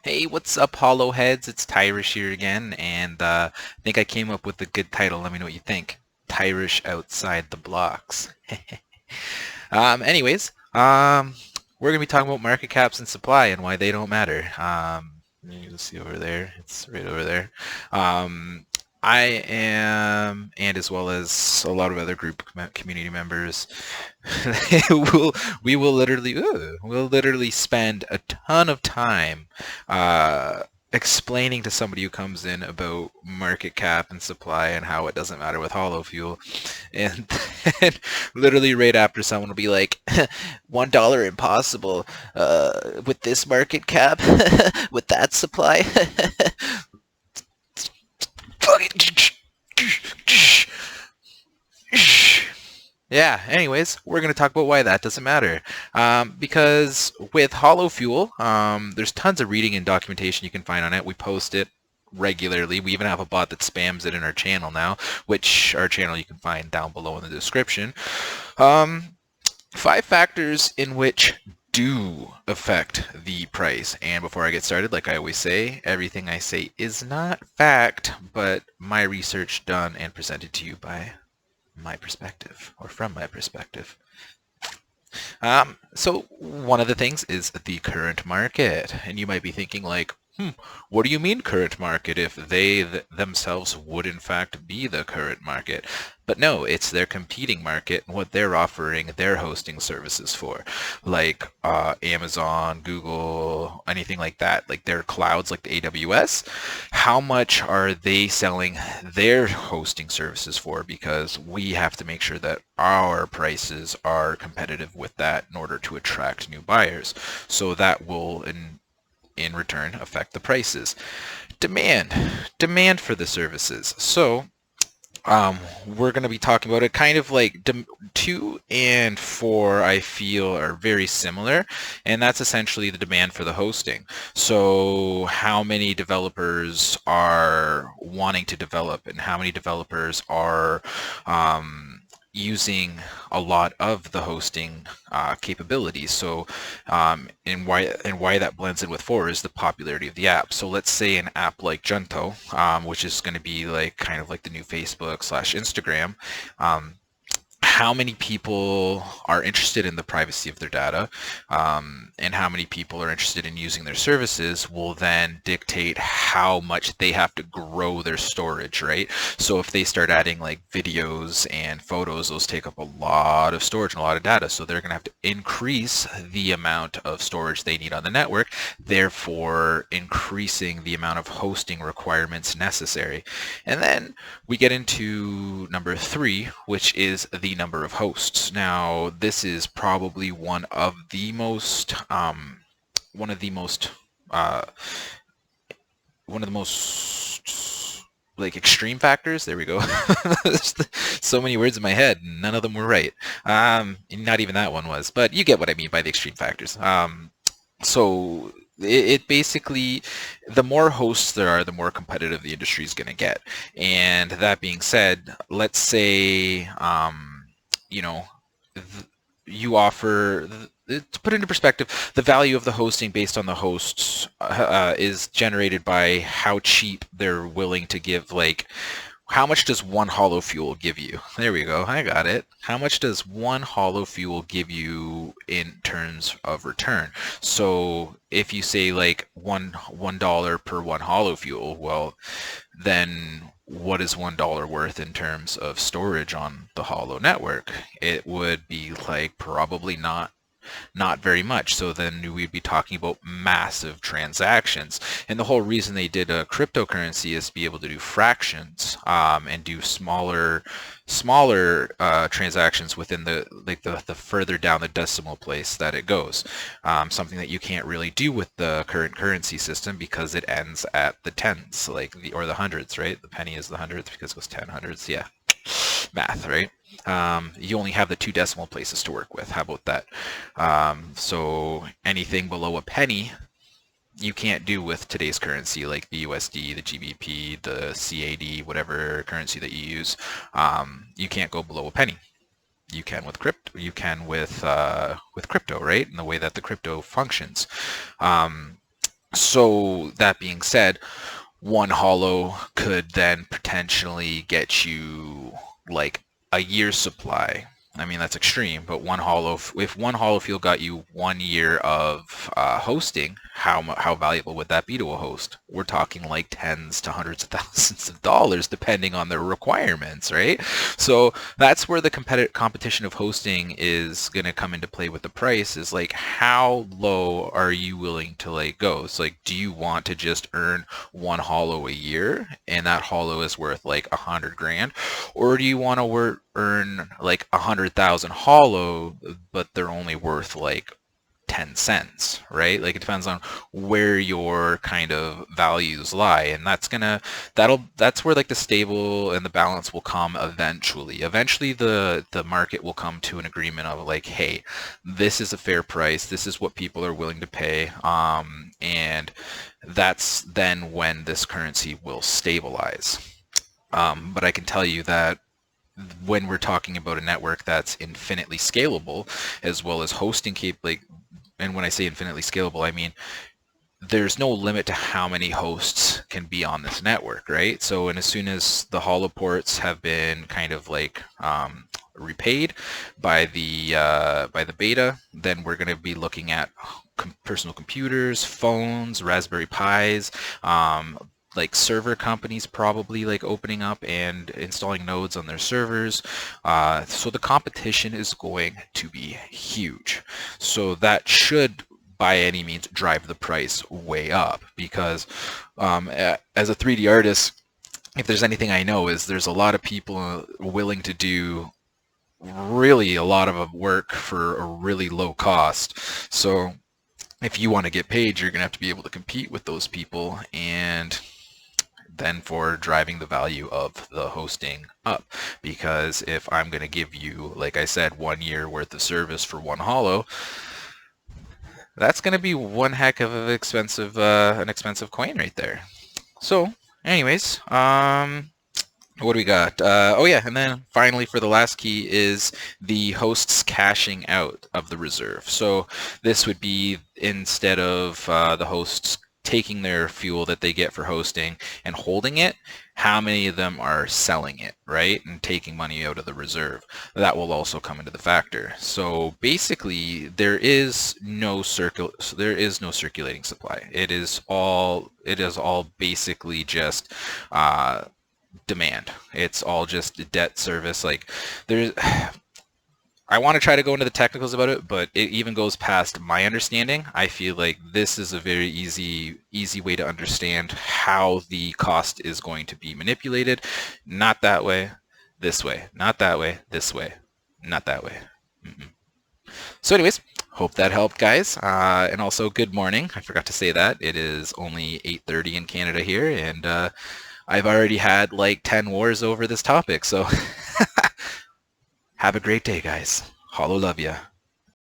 Hey, what's up, Holo Heads? It's tyeRish here again, and I think I came up with a good title. Let me know what you think. tyeRish Outside the Blocks. Anyways, we're gonna be talking about market caps and supply and why they don't matter. You can see over there. It's right over there. Um, I am, and as well as a lot of other community members, will we will literally we'll literally spend a ton of time uh, explaining to somebody who comes in about market cap and supply and how it doesn't matter with hollow fuel, and then literally right after someone will be like, $1 impossible with this market cap, with that supply. Yeah, anyways, we're going to talk about why that doesn't matter. Because with hollow fuel, there's tons of reading and documentation you can find on it. We post it regularly. We even have a bot that spams it in our channel now, which our channel you can find down below in the description. Um, 5 factors in which do affect the price. And before I get started, like I always say, everything I say is not fact, but my research done and presented to you by my perspective, or from my perspective. So one of the things is the current market, and you might be thinking like, what do you mean current market if they themselves would in fact be the current market? But no, it's their competing market and what they're offering their hosting services for, like Amazon, Google, anything like that, like their clouds, like the AWS. How much are they selling their hosting services for? Because we have to make sure that our prices are competitive with that in order to attract new buyers. So that will in return affect the prices. Demand for the services. So we're going to be talking about it kind of like 2 and 4 I feel are very similar, and that's essentially the demand for the hosting. So how many developers are wanting to develop and how many developers are using a lot of the hosting capabilities. So and why that blends in with 4 is the popularity of the app. So let's say an app like Junto, which is going to be like kind of like the new Facebook slash Instagram. How many people are interested in the privacy of their data, and how many people are interested in using their services will then dictate how much they have to grow their storage, right? So if they start adding like videos and photos, those take up a lot of storage and a lot of data. So they're going to have to increase the amount of storage they need on the network, therefore increasing the amount of hosting requirements necessary. And then we get into number 3, which is the number of hosts. Now, this is probably one of the most uh, like extreme factors. There we go. So many words in my head, none of them were right. Not even that one was, but you get what I mean by the extreme factors. So it basically, the more hosts there are, the more competitive the industry is going to get. And that being said, let's say, you know, you offer, to put into perspective, the value of the hosting based on the hosts is generated by how cheap they're willing to give, like, how much does one hollow fuel give you? There we go. I got it. How much does one hollow fuel give you in terms of return? So if you say like $1 per one hollow fuel, well, then what is $1 worth in terms of storage on the hollow network? It would be like probably not very much. So then we'd be talking about massive transactions. And the whole reason they did a cryptocurrency is to be able to do fractions, and do smaller transactions within the further down the decimal place that it goes. Something that you can't really do with the current currency system because it ends at the tens, or the hundreds, right? The penny is the hundredth because it goes 10 hundredths. Yeah, math, right? You only have the 2 decimal places to work with. How about that? So anything below a penny you can't do with today's currency, like the USD, the GBP, the CAD, whatever currency that you use. You can't go below a penny. You can with crypto. You can with crypto, right? And the way that the crypto functions. So that being said, one holo could then potentially get you like a year's supply. I mean, that's extreme, but if one holo field got you 1 year of hosting, how valuable would that be to a host? We're talking like tens to hundreds of thousands of dollars, depending on their requirements, right? So that's where the competition of hosting is going to come into play with the price. Is like, how low are you willing to like go? It's like, do you want to just earn one holo a year, and that holo is worth like 100 grand, or do you want to earn like 100,000 holo, but they're only worth like 10 cents, right? Like, it depends on where your kind of values lie, and that's where like the stable and the balance will come eventually. Eventually the market will come to an agreement of like, hey, this is a fair price, this is what people are willing to pay, and that's then when this currency will stabilize. But I can tell you that when we're talking about a network that's infinitely scalable, as well as hosting and when I say infinitely scalable, I mean there's no limit to how many hosts can be on this network, right? So, and as soon as the holo ports have been kind of like repaid by the beta, then we're going to be looking at personal computers, phones, Raspberry Pis, like server companies probably like opening up and installing nodes on their servers. So the competition is going to be huge. So that should by any means drive the price way up, because as a 3D artist, if there's anything I know, is there's a lot of people willing to do really a lot of work for a really low cost. So if you want to get paid, you're going to have to be able to compete with those people, and then for driving the value of the hosting up. Because if I'm going to give you, like I said, 1 year worth of service for one holo, that's going to be one heck of an expensive coin right there. So anyways, what do we got? Oh yeah, and then finally for the last key is the hosts cashing out of the reserve. So this would be, instead of the hosts taking their fuel that they get for hosting and holding it, how many of them are selling it, right? And taking money out of the reserve. That will also come into the factor. So basically there is no circulating supply. It is all basically just demand. It's all just debt service. Like, there's I want to try to go into the technicals about it, but it even goes past my understanding. I feel like this is a very easy way to understand how the cost is going to be manipulated. Not that way, this way. Not that way, this way. Not that way. So anyways, hope that helped, guys. And also, good morning. I forgot to say that. It is only 8:30 in Canada here, and I've already had like 10 wars over this topic, so have a great day, guys. HoloLove ya.